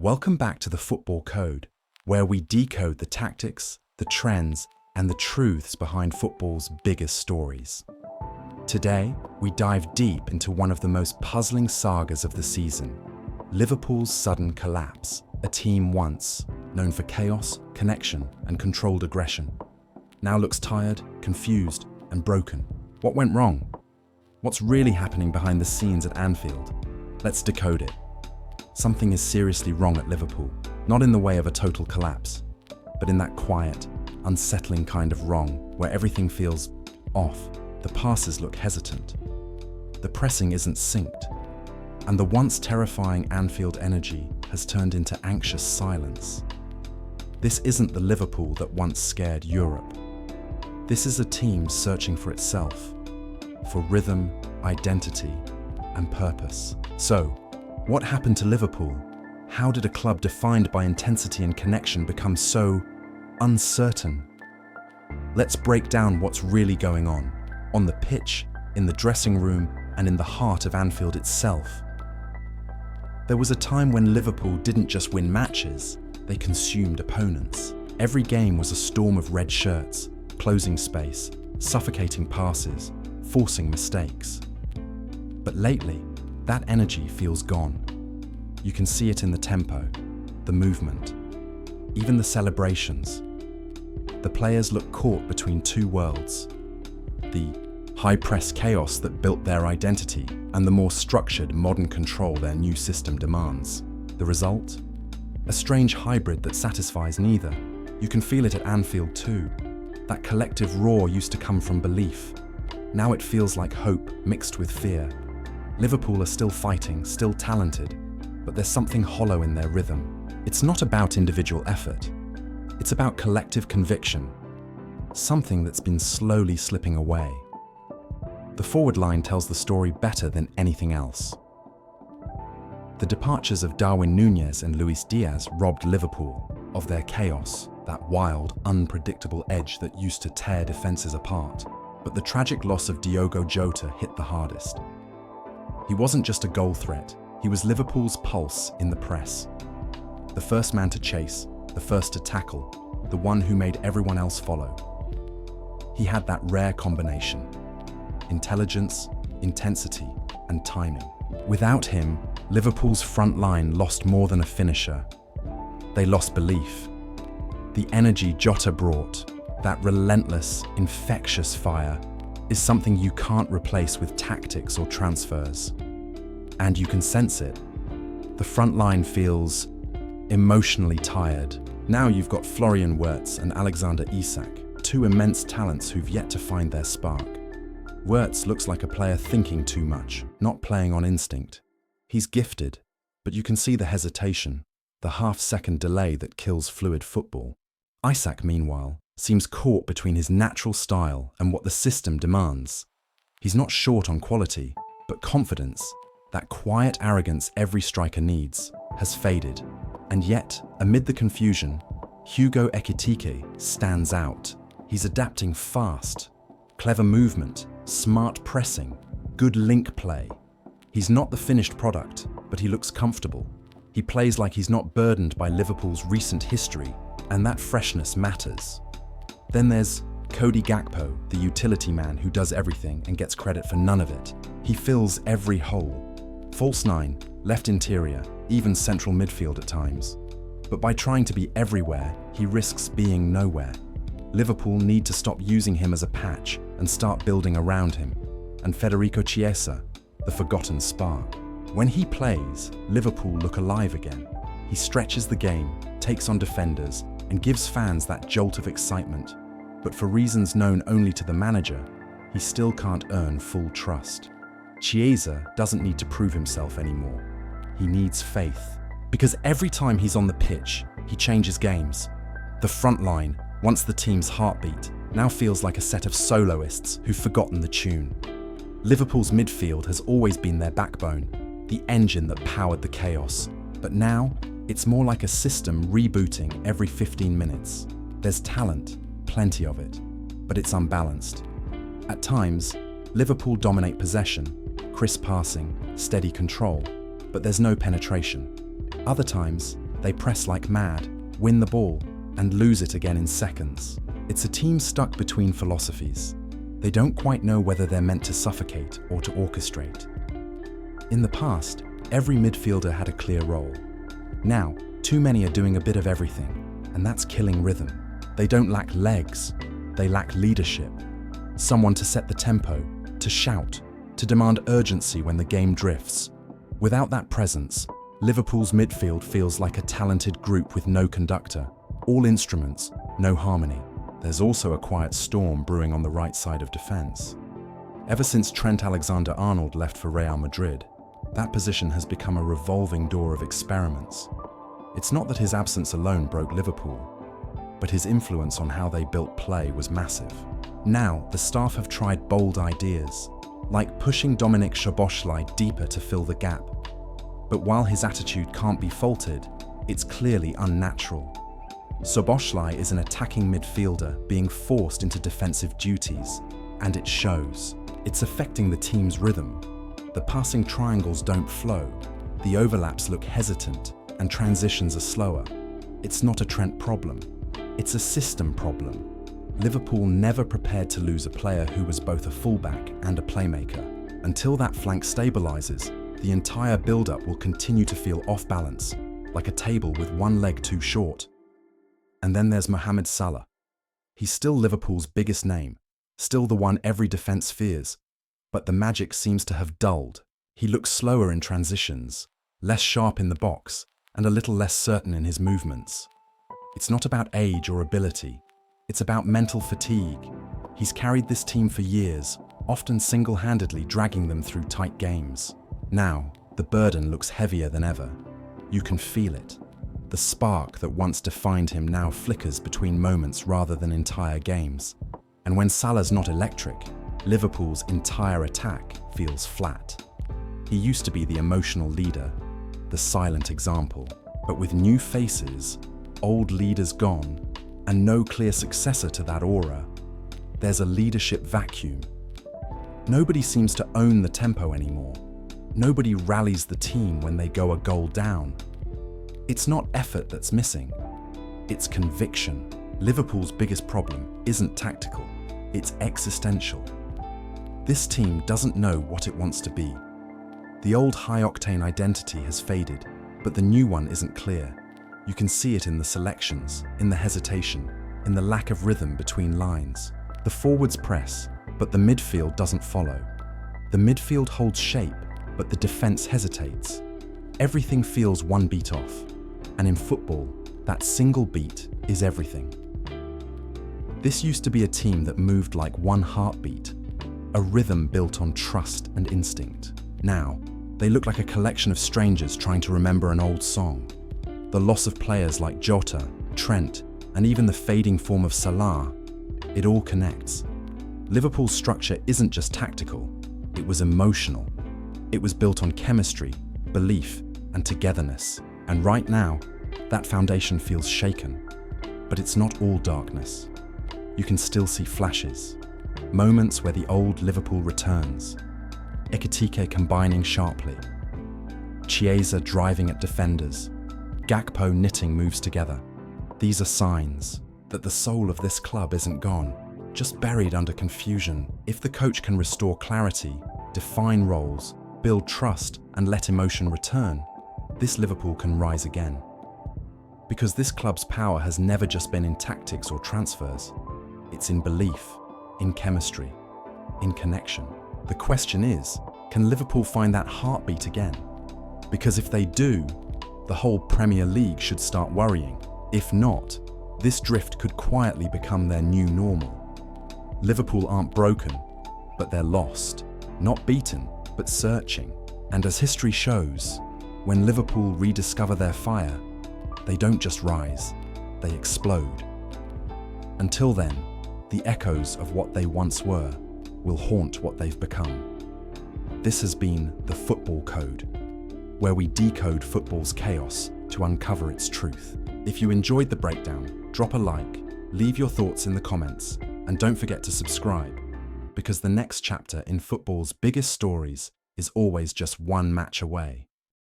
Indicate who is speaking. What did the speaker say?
Speaker 1: Welcome back to the Football Code, where we decode the tactics, the trends, and the truths behind football's biggest stories. Today, we dive deep into one of the most puzzling sagas of the season, Liverpool's sudden collapse, a team once known for chaos, connection, and controlled aggression. Now looks tired, confused, and broken. What went wrong? What's really happening behind the scenes at Anfield? Let's decode it. Something is seriously wrong at Liverpool, not in the way of a total collapse, but in that quiet, unsettling kind of wrong where everything feels off. The passes look hesitant. The pressing isn't synced. And the once terrifying Anfield energy has turned into anxious silence. This isn't the Liverpool that once scared Europe. This is a team searching for itself, for rhythm, identity, and purpose. So, what happened to Liverpool? How did a club defined by intensity and connection become so uncertain? Let's break down what's really going on the pitch, in the dressing room, and in the heart of Anfield itself. There was a time when Liverpool didn't just win matches, they consumed opponents. Every game was a storm of red shirts, closing space, suffocating passes, forcing mistakes. But lately, that energy feels gone. You can see it in the tempo, the movement, even the celebrations. The players look caught between two worlds. The high-press chaos that built their identity and the more structured, modern control their new system demands. The result? A strange hybrid that satisfies neither. You can feel it at Anfield too. That collective roar used to come from belief. Now it feels like hope mixed with fear. Liverpool are still fighting, still talented, but there's something hollow in their rhythm. It's not about individual effort. It's about collective conviction, something that's been slowly slipping away. The forward line tells the story better than anything else. The departures of Darwin Núñez and Luis Diaz robbed Liverpool of their chaos, that wild, unpredictable edge that used to tear defenses apart. But the tragic loss of Diogo Jota hit the hardest. He wasn't just a goal threat, he was Liverpool's pulse in the press. The first man to chase, the first to tackle, the one who made everyone else follow. He had that rare combination: intelligence, intensity, and timing. Without him, Liverpool's front line lost more than a finisher. They lost belief. The energy Jota brought, that relentless, infectious fire, is something you can't replace with tactics or transfers. And you can sense it. The front line feels emotionally tired. Now you've got Florian Wirtz and Alexander Isak, two immense talents who've yet to find their spark. Wirtz looks like a player thinking too much, not playing on instinct. He's gifted, but you can see the hesitation, the half-second delay that kills fluid football. Isak, meanwhile, seems caught between his natural style and what the system demands. He's not short on quality, but confidence, that quiet arrogance every striker needs, has faded. And yet, amid the confusion, Hugo Ekitike stands out. He's adapting fast. Clever movement, smart pressing, good link play. He's not the finished product, but he looks comfortable. He plays like he's not burdened by Liverpool's recent history, and that freshness matters. Then there's Cody Gakpo, the utility man who does everything and gets credit for none of it. He fills every hole. False nine, left interior, even central midfield at times. But by trying to be everywhere, he risks being nowhere. Liverpool need to stop using him as a patch and start building around him. And Federico Chiesa, the forgotten spark. When he plays, Liverpool look alive again. He stretches the game, takes on defenders, and gives fans that jolt of excitement. But for reasons known only to the manager, he still can't earn full trust. Chiesa doesn't need to prove himself anymore. He needs faith. Because every time he's on the pitch, he changes games. The front line, once the team's heartbeat, now feels like a set of soloists who've forgotten the tune. Liverpool's midfield has always been their backbone, the engine that powered the chaos. But now, it's more like a system rebooting every 15 minutes. There's talent, plenty of it, but it's unbalanced. At times, Liverpool dominate possession, crisp passing, steady control, but there's no penetration. Other times, They press like mad, win the ball, and lose it again in seconds. It's a team stuck between philosophies. They don't quite know whether they're meant to suffocate or to orchestrate. In the past, every midfielder had a clear role. Now, too many are doing a bit of everything, and that's killing rhythm. They don't lack legs, they lack leadership. Someone to set the tempo, to shout, to demand urgency when the game drifts. Without that presence, Liverpool's midfield feels like a talented group with no conductor, all instruments, no harmony. There's also a quiet storm brewing on the right side of defence. Ever since Trent Alexander-Arnold left for Real Madrid, that position has become a revolving door of experiments. It's not that his absence alone broke Liverpool, but his influence on how they built play was massive. Now, the staff have tried bold ideas, like pushing Dominik Szoboszlai deeper to fill the gap. But while his attitude can't be faulted, it's clearly unnatural. Szoboszlai is an attacking midfielder being forced into defensive duties, and it shows. It's affecting the team's rhythm. The passing triangles don't flow, the overlaps look hesitant, and transitions are slower. It's not a Trent problem, it's a system problem. Liverpool never prepared to lose a player who was both a fullback and a playmaker. Until that flank stabilises, the entire build-up will continue to feel off balance, like a table with one leg too short. And then there's Mohamed Salah. He's still Liverpool's biggest name, still the one every defence fears, but the magic seems to have dulled. He looks slower in transitions, less sharp in the box, and a little less certain in his movements. It's not about age or ability, it's about mental fatigue. He's carried this team for years, often single-handedly dragging them through tight games. Now, the burden looks heavier than ever. You can feel it. The spark that once defined him now flickers between moments rather than entire games. And when Salah's not electric, Liverpool's entire attack feels flat. He used to be the emotional leader, the silent example. But with new faces, old leaders gone, and no clear successor to that aura, there's a leadership vacuum. Nobody seems to own the tempo anymore. Nobody rallies the team when they go a goal down. It's not effort that's missing, it's conviction. Liverpool's biggest problem isn't tactical, it's existential. This team doesn't know what it wants to be. The old high-octane identity has faded, but the new one isn't clear. You can see it in the selections, in the hesitation, in the lack of rhythm between lines. The forwards press, but the midfield doesn't follow. The midfield holds shape, but the defence hesitates. Everything feels one beat off, and in football, that single beat is everything. This used to be a team that moved like one heartbeat, a rhythm built on trust and instinct. Now, they look like a collection of strangers trying to remember an old song. The loss of players like Jota, Trent, and even the fading form of Salah, it all connects. Liverpool's structure isn't just tactical, it was emotional. It was built on chemistry, belief, and togetherness. And right now, that foundation feels shaken. But it's not all darkness. You can still see flashes, moments where the old Liverpool returns. Ekitike combining sharply, Chiesa driving at defenders, Gakpo knitting moves together. These are signs that the soul of this club isn't gone, just buried under confusion. If the coach can restore clarity, define roles, build trust, and let emotion return, this Liverpool can rise again. Because this club's power has never just been in tactics or transfers. It's in belief, in chemistry, in connection. The question is, can Liverpool find that heartbeat again? Because if they do, the whole Premier League should start worrying. If not, this drift could quietly become their new normal. Liverpool aren't broken, but they're lost. Not beaten, but searching. And as history shows, when Liverpool rediscover their fire, they don't just rise, they explode. Until then, the echoes of what they once were will haunt what they've become. This has been The Football Code, where we decode football's chaos to uncover its truth. If you enjoyed the breakdown, drop a like, leave your thoughts in the comments, and don't forget to subscribe, because the next chapter in football's biggest stories is always just one match away.